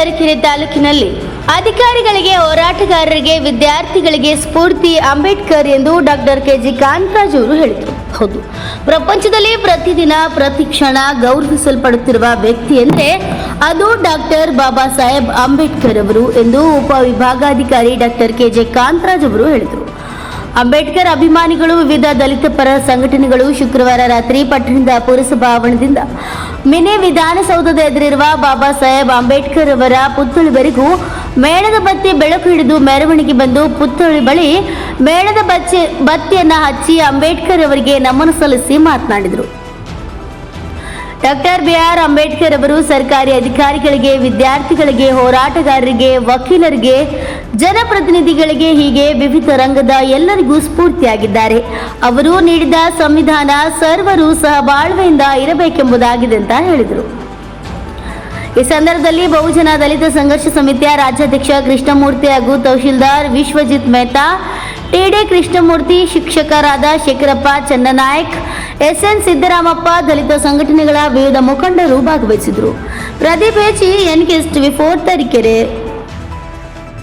ತರೀಕೆರೆ ತಾಲೂಕಿನಲ್ಲಿ ಅಧಿಕಾರಿಗಳಿಗೆ, ಹೋರಾಟಗಾರರಿಗೆ, ವಿದ್ಯಾರ್ಥಿಗಳಿಗೆ ಸ್ಫೂರ್ತಿ ಅಂಬೇಡ್ಕರ್ ಎಂದು ಡಾಕ್ಟರ್ ಕೆಜಿ ಕಾಂತರಾಜ್ ಅವರು ಹೇಳಿದರು. ಹೌದು, ಪ್ರಪಂಚದಲ್ಲಿ ಪ್ರತಿದಿನ ಪ್ರತಿ ಕ್ಷಣ ಗೌರವಿಸಲ್ಪಡುತ್ತಿರುವ ವ್ಯಕ್ತಿ ಎಂದರೆ ಅದು ಡಾಕ್ಟರ್ ಬಾಬಾ ಸಾಹೇಬ್ ಅಂಬೇಡ್ಕರ್ ಅವರು ಎಂದು ಉಪವಿಭಾಗಾಧಿಕಾರಿ ಡಾಕ್ಟರ್ ಕೆಜಿ ಕಾಂತರಾಜ್ ಅವರು ಹೇಳಿದರು. ಅಂಬೇಡ್ಕರ್ ಅಭಿಮಾನಿಗಳು, ವಿವಿಧ ದಲಿತ ಪರ ಸಂಘಟನೆಗಳು ಶುಕ್ರವಾರ ರಾತ್ರಿ ಪಟ್ಟಣದ ಪುರಸಭಾ ಆವರಣದಿಂದ ಮಿನಿ ವಿಧಾನಸೌಧದ ಎದುರಿರುವ ಬಾಬಾ ಸಾಹೇಬ್ ಅಂಬೇಡ್ಕರ್ ಅವರ ಪುತ್ಥಳಿವರೆಗೂ ಮೇಣದ ಬತ್ತಿ ಬೆಳಕು ಹಿಡಿದು ಮೆರವಣಿಗೆ ಬಂದು ಪುತ್ಥಳಿ ಬಳಿ ಮೇಣದ ಬತ್ತಿಯನ್ನು ಹಚ್ಚಿ ಅಂಬೇಡ್ಕರ್ ಅವರಿಗೆ ನಮನ ಸಲ್ಲಿಸಿ ಮಾತನಾಡಿದರು. Doctor B R. ಅಂಬೇಡ್ಕರ್ ಅವರು ಸರ್ಕಾರಿ ಅಧಿಕಾರಿಗಳಿಗೆ, ವಿದ್ಯಾರ್ಥಿಗಳಿಗೆ, ಹೋರಾಟಗಾರರಿಗೆ, ವಕೀಲರಿಗೆ, ಜನಪ್ರತಿನಿಧಿಗಳಿಗೆ ಹೀಗೆ ವಿವಿಧ ರಂಗದ ಎಲ್ಲರಿಗೂ ಸ್ಫೂರ್ತಿಯಾಗಿದ್ದಾರೆ. ಅವರು ನೀಡಿದ ಸಂವಿಧಾನ ಸರ್ವರು ಸಹಬಾಳ್ವೆಯಿಂದ ಇರಬೇಕೆಂಬುದಾಗಿದೆ ಅಂತ ಹೇಳಿದರು. ಈ ಸಂದರ್ಭದಲ್ಲಿ ಬಹುಜನ ದಲಿತ ಸಂಘರ್ಷ ಸಮಿತಿಯ ರಾಜ್ಯಾಧ್ಯಕ್ಷ ಕೃಷ್ಣಮೂರ್ತಿ ಹಾಗೂ ತಹಶೀಲ್ದಾರ್ ವಿಶ್ವಜಿತ್ ಮೆಹ್ತಾ, ಟಿಡಿ ಕೃಷ್ಣಮೂರ್ತಿ, ಶಿಕ್ಷಕರಾದ ಶೇಖರಪ್ಪ ಚನ್ನನಾಯಕ್, ಎಸ್ಎನ್ ಸಿದ್ದರಾಮಪ್ಪ, ದಲಿತ ಸಂಘಟನೆಗಳ ವಿವಿಧ ಮುಖಂಡರು ಭಾಗವಹಿಸಿದರು. ಪ್ರದೀಪ್ ಎಚ್, ಎನ್ಕೆಸ್ಟ್ 4 ತರೀಕೆರೆ.